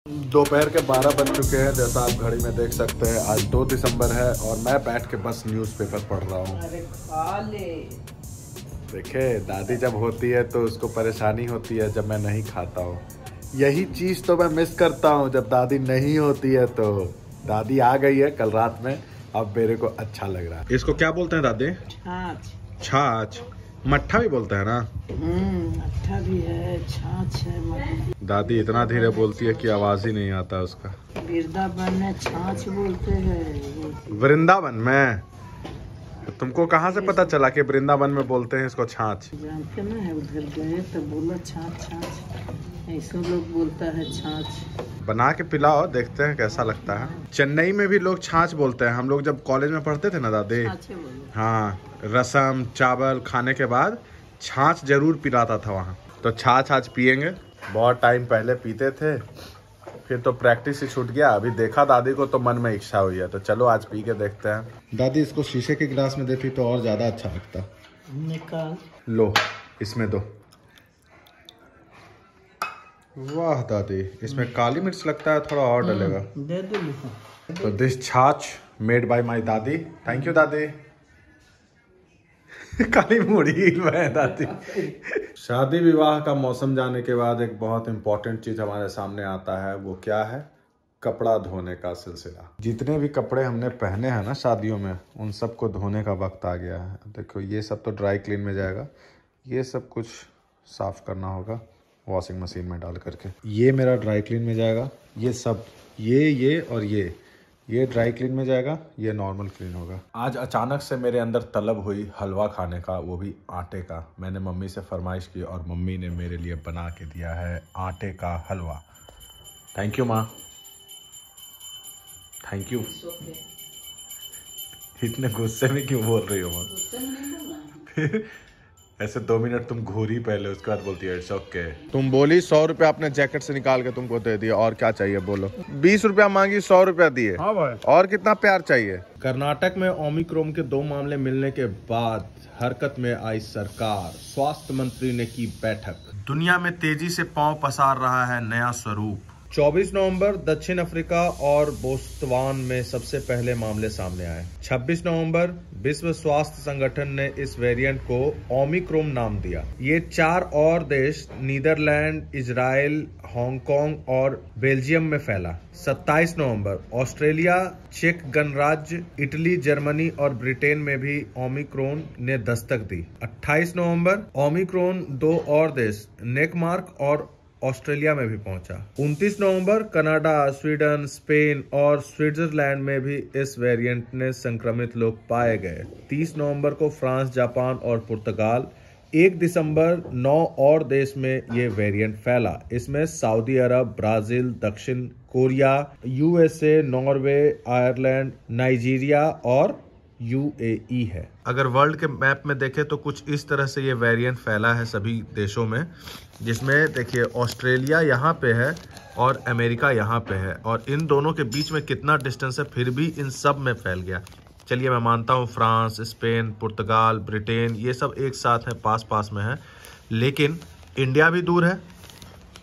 दोपहर के 12 बज चुके हैं। जैसा आप घड़ी में देख सकते हैं आज 2 दिसंबर है और मैं बैठ के बस न्यूज़पेपर पढ़ रहा हूँ। अरे खा ले। देखे दादी जब होती है तो उसको परेशानी होती है जब मैं नहीं खाता हूँ। यही चीज़ तो मैं मिस करता हूँ जब दादी नहीं होती है। तो दादी आ गई है कल रात में, अब मेरे को अच्छा लग रहा है। इसको क्या बोलते हैं दादी? छाछ। छाछ, मट्ठा भी बोलते हैं ना? मट्ठा भी है, छाछ है। दादी इतना धीरे बोलती है कि आवाज ही नहीं आता उसका। वृंदावन में छाछ बोलते हैं। वृंदावन में? तो तुमको कहाँ से पता चला कि वृंदावन में बोलते हैं इसको छाछ? जानते ना है, उधर गए तो बोला छाछ छाछ, ऐसा लोग बोलता है छाछ। बना के पिलाओ, देखते हैं कैसा लगता है। चेन्नई में भी लोग छाछ बोलते हैं। हम लोग जब कॉलेज में पढ़ते थे ना दादी, हाँ, रसम चावल खाने के बाद छाछ जरूर पिलाता था वहाँ। तो छाछ आज पियेंगे। बहुत टाइम पहले पीते थे, फिर तो प्रैक्टिस ही छूट गया। अभी देखा दादी को तो मन में इच्छा हुई है, तो चलो आज पी के देखते हैं। दादी इसको शीशे के गिलास में देती तो और ज्यादा अच्छा लगता। निकाल लो, इसमें दो। वाह दादी, इसमें काली मिर्च लगता है, थोड़ा और डलेगा। दे दो। तो दिस छाछ मेड बाय माय दादी। थैंक यू दादी। काली मुड़ी में दादी। शादी विवाह का मौसम जाने के बाद एक बहुत इंपॉर्टेंट चीज हमारे सामने आता है। वो क्या है? कपड़ा धोने का सिलसिला। जितने भी कपड़े हमने पहने हैं ना शादियों में, उन सबको धोने का वक्त आ गया है। देखो ये सब तो ड्राई क्लीन में जाएगा, ये सब कुछ साफ करना होगा वॉशिंग मशीन में डाल करके। ये मेरा ड्राई क्लीन में जाएगा, ये सब, ये और ये ड्राई क्लीन में जाएगा, ये नॉर्मल क्लीन होगा। आज अचानक से मेरे अंदर तलब हुई हलवा खाने का, वो भी आटे का। मैंने मम्मी से फरमाइश की और मम्मी ने मेरे लिए बना के दिया है आटे का हलवा। थैंक यू माँ, थैंक यू। इतने गुस्से में क्यों बोल रही हो माँ? ऐसे 2 मिनट तुम घूरी पहले, उसके बाद बोलती है इट्स ओके। तुम बोली 100 रुपया अपने जैकेट से निकाल के तुमको दे दिया, और क्या चाहिए बोलो? 20 रुपया मांगी, 100 रुपया दिए। हाँ भाई, और कितना प्यार चाहिए? कर्नाटक में ओमिक्रॉन के 2 मामले मिलने के बाद हरकत में आई सरकार। स्वास्थ्य मंत्री ने की बैठक। दुनिया में तेजी से पांव पसार रहा है नया स्वरूप। 24 नवंबर दक्षिण अफ्रीका और बोत्सवान में सबसे पहले मामले सामने आए। 26 नवंबर विश्व स्वास्थ्य संगठन ने इस वेरिएंट को ओमिक्रॉन नाम दिया। ये 4 और देश नीदरलैंड, इजराइल, हांगकांग और बेल्जियम में फैला। 27 नवंबर ऑस्ट्रेलिया, चेक गणराज्य, इटली, जर्मनी और ब्रिटेन में भी ओमिक्रॉन ने दस्तक दी। 28 नवंबर ओमिक्रॉन 2 और देश डेनमार्क और ऑस्ट्रेलिया में भी पहुंचा। 29 नवंबर कनाडा, स्वीडन, स्पेन और स्विट्जरलैंड में भी इस वेरिएंट ने संक्रमित लोग पाए गए। 30 नवंबर को फ्रांस, जापान और पुर्तगाल। 1 दिसंबर 9 और देश में ये वेरिएंट फैला। इसमें सऊदी अरब, ब्राजील, दक्षिण Korea, USA, Norway, Ireland, Nigeria और यूएई है। अगर वर्ल्ड के मैप में देखें तो कुछ इस तरह से ये वेरिएंट फैला है सभी देशों में, जिसमें देखिए ऑस्ट्रेलिया यहाँ पे है और अमेरिका यहाँ पे है, और इन दोनों के बीच में कितना डिस्टेंस है, फिर भी इन सब में फैल गया। चलिए मैं मानता हूँ फ्रांस, स्पेन, पुर्तगाल, ब्रिटेन, ये सब एक साथ है, पास पास में है, लेकिन इंडिया भी दूर है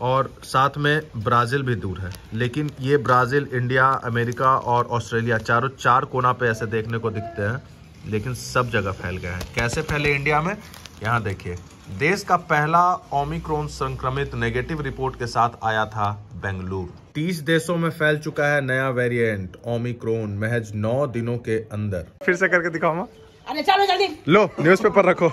और साथ में ब्राज़ील भी दूर है। लेकिन ये ब्राज़ील, इंडिया, अमेरिका और ऑस्ट्रेलिया चारों 4 कोना पे ऐसे देखने को दिखते हैं, लेकिन सब जगह फैल गए हैं। कैसे फैले इंडिया में? यहाँ देखिए, देश का पहला ओमिक्रॉन संक्रमित नेगेटिव रिपोर्ट के साथ आया था बेंगलुरु। 30 देशों में फैल चुका है नया वेरिएंट ओमिक्रॉन महज 9 दिनों के अंदर। फिर से करके दिखाओ माँ। अरे चलो जल्दी। लो न्यूज़पेपर रखो।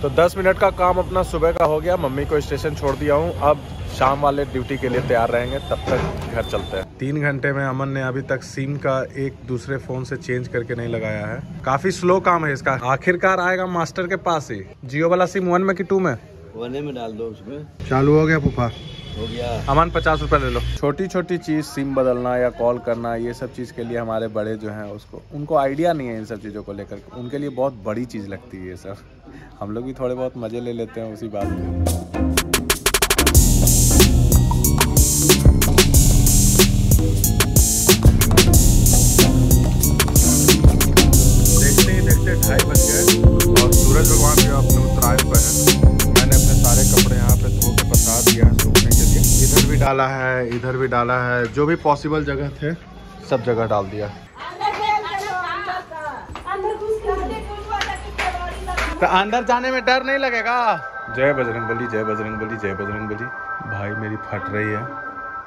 तो 10 मिनट का काम अपना सुबह का हो गया। मम्मी को स्टेशन छोड़ दिया हूँ, अब शाम वाले ड्यूटी के लिए तैयार रहेंगे, तब तक घर चलते हैं। 3 घंटे में अमन ने अभी तक सिम का एक दूसरे फोन से चेंज करके नहीं लगाया है। काफी स्लो काम है इसका। आखिरकार आएगा मास्टर के पास ही। जियो वाला सिम 1 में कि 2 में? 1 में डाल दो, उसमें चालू हो गया फूफा? हो गया। अमन 50 रुपए ले लो। छोटी छोटी चीज, सिम बदलना या कॉल करना, ये सब चीज के लिए हमारे बड़े जो हैं उनको आइडिया नहीं है इन सब चीजों को लेकर। उनके लिए बहुत बड़ी चीज लगती है ये सब। हम लोग भी थोड़े बहुत मजे ले लेते हैं उसी बात में। देखते ही देखते 2:30 बज गए और सूरज भगवान भी अपने उत्तरायण पर है। मैंने अपने सारे कपड़े यहाँ पे धो के पसार दिया है सूखने के लिए। इधर भी डाल डाला है, इधर भी डाला है, जो भी पॉसिबल जगह थे सब जगह डाल दिया। तो अंदर जाने में डर नहीं लगेगा? जय बजरंगबली, जय बजरंगबली, जय बजरंगबली। भाई मेरी फट रही है।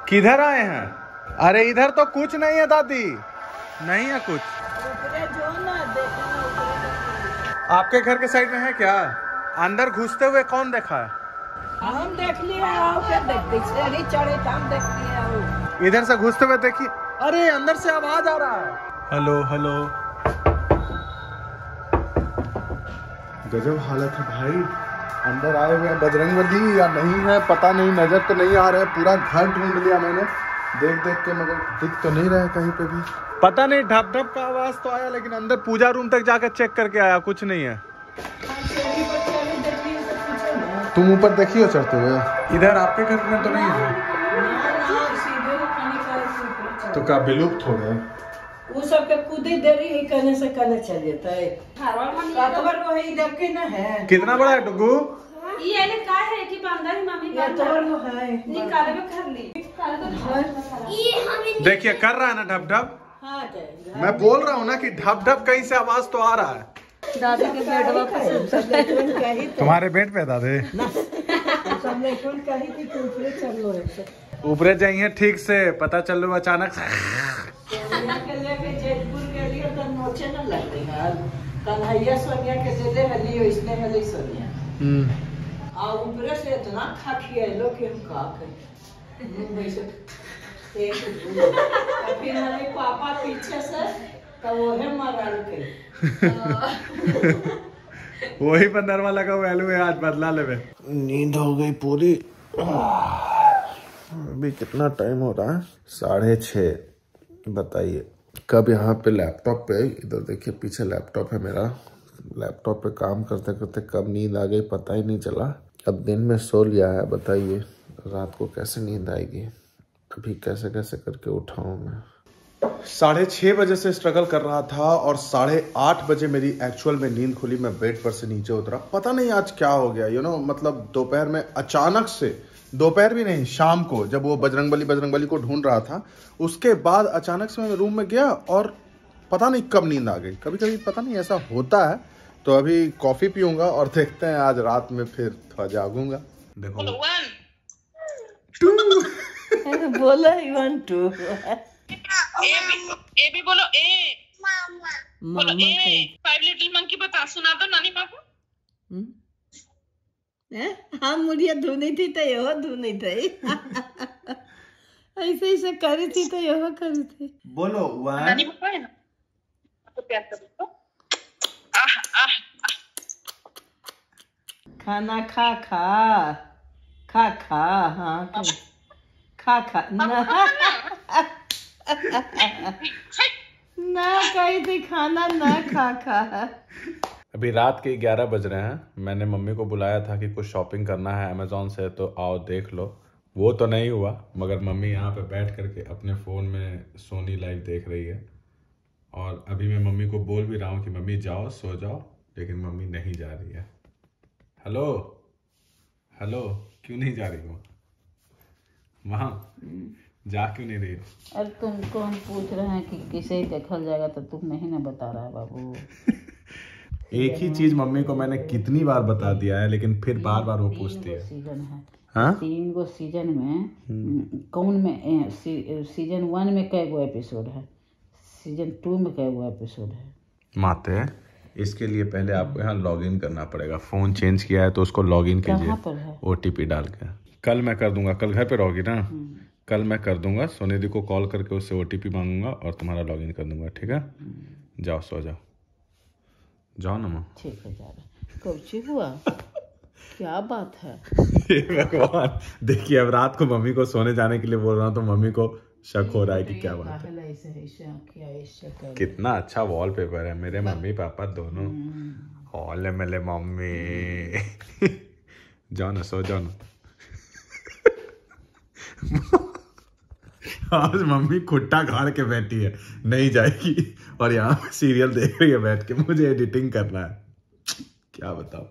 किधर आए हैं? अरे इधर तो कुछ नहीं है दादी, नहीं है कुछ। आपके घर के साइड में है क्या? अंदर घुसते हुए कौन देखा है? हम देख लिए, इधर से घुसते हुए देखिए। अरे अंदर से आवाज आ रहा है। हेलो हेलो, गजब हालत है भाई। अंदर आए हुए हैं बजरंगबली या नहीं है पता नहीं, नजर तो नहीं आ रहा है। पूरा घर ढूंढ लिया मैंने देख देख के, मगर दिख तो नहीं रहा है कहीं पे भी। पता नहीं, ढप ढप का आवाज तो आया, लेकिन अंदर पूजा रूम तक जाकर चेक करके आया, कुछ नहीं है। तुम ऊपर देखी हो चढ़ते हुए? इधर आपके घर में तो नहीं है? तो क्या विलुप्त हो गया? वो सब के खुद ही देरी ही करने से करने चल जाता है। वही देख के ना है। कितना बड़ा है डुगू? ये ले का है कि बंदा ही मम्मी का है। निकाले में कर ली। ये हमें देखिए कर रहा है ना ढप ढप। हाँ, मैं बोल रहा हूँ ना कि ढप ढप कहीं से आवाज तो आ रहा है। दादी के बेडवा पे तुम्हारे बेड पे दादी? ऊपरे जाइए ठीक से, पता चल लो अचानक से। कन्हैया सोनिया के दे हली इसने हली सोनिया और ऊपर से इतना खाखी है लोग कि हम का करें। फिर हमारे पापा पीछे से तो वो है मराल के वही पर नरमा लगा वैल्यू है, आज बदला लेवे। नींद हो गई पूरी। अभी कितना टाइम हो रहा है? 6:30। बताइए कब यहाँ पे लैपटॉप पे, इधर देखिए पीछे लैपटॉप है मेरा, लैपटॉप पे काम करते करते कब नींद आ गई पता ही नहीं चला। अब दिन में सो लिया है, बताइए रात को कैसे नींद आएगी? अभी कैसे कैसे करके उठाऊं मैं। 6:30 बजे से स्ट्रगल कर रहा था और 8:30 बजे मेरी एक्चुअल में नींद खुली। मैं बेड पर से नीचे उतरा, पता नहीं आज क्या हो गया। मतलब दोपहर में अचानक से, दोपहर भी नहीं शाम को, जब वो बजरंगबली को ढूंढ रहा था, उसके बाद अचानक से मैं रूम में गया और पता नहीं कब नींद आ गई। कभी कभी पता नहीं ऐसा होता है। तो अभी कॉफी पीऊंगा और देखते हैं आज रात में फिर थोड़ा जागूंगा। देखो 1 2 बोला 1 2 ए भी बोलो ए बोलो ए 5 लिटिल मंकी बता सुना दो नानी माँ को। हाँ मुड़िया धुनी थी तो यह धुनी थी। ऐसे ऐसे करी थी तो यह करी थी। बोलो नानी माँ को है ना तो प्यार कर दो। खाना खा खा खा खा। हाँ खा खा ना कही थी खाना ना खा खा। अभी रात के 11 बज रहे हैं। मैंने मम्मी को बुलाया था कि कुछ शॉपिंग करना है अमेजोन से, तो आओ देख लो। वो तो नहीं हुआ, मगर मम्मी यहाँ पे बैठ करके अपने फ़ोन में सोनी लाइव देख रही है। और अभी मैं मम्मी को बोल भी रहा हूँ कि मम्मी जाओ सो जाओ, लेकिन मम्मी नहीं जा रही है। हेलो हेलो, क्यों नहीं जा रही हो वहाँ? जा क्यों नहीं रही हो? अरे तुमको हम पूछ रहे हैं कि किसे देखल जाएगा तो तुम नहीं ना बता रहा है बाबू। एक ही चीज मम्मी को मैंने कितनी बार बता दिया है, लेकिन फिर बार बार वो पूछती है। सीजन है। हाँ? 3 गो सीजन में कौन में सीजन 1 में कै गो एपिसोड है, सीजन 2 में कै गो एपिसोड है? माते इसके लिए पहले आपको यहाँ लॉगिन करना पड़ेगा। फोन चेंज किया है तो उसको लॉगिन कीजिए OTP डाल के। कल मैं कर दूंगा, कल घर पे रहोगी ना? कल मैं कर दूंगा, सोनिधि को कॉल करके उससे OTP मांगूंगा और तुम्हारा लॉगिन कर दूंगा। ठीक है, जाओ सो जाओ, जाओ ना माँ। ठीक है, जा रहे। कौची हुआ? क्या बात है? भगवान, देखिए अब रात को मम्मी को सोने जाने के लिए बोल रहा हूँ तो मम्मी को शक हो रहा है कि क्या बात है। कितना अच्छा वॉलपेपर है, मेरे मम्मी पापा दोनों हॉल है मेरे मम्मी। जाओ ना सो जाओ ना। आज मम्मी खुट्टा खाड़ के बैठी है, नहीं जाएगी और यहाँ सीरियल देख रही है बैठ के। मुझे एडिटिंग करना है, क्या बताओ।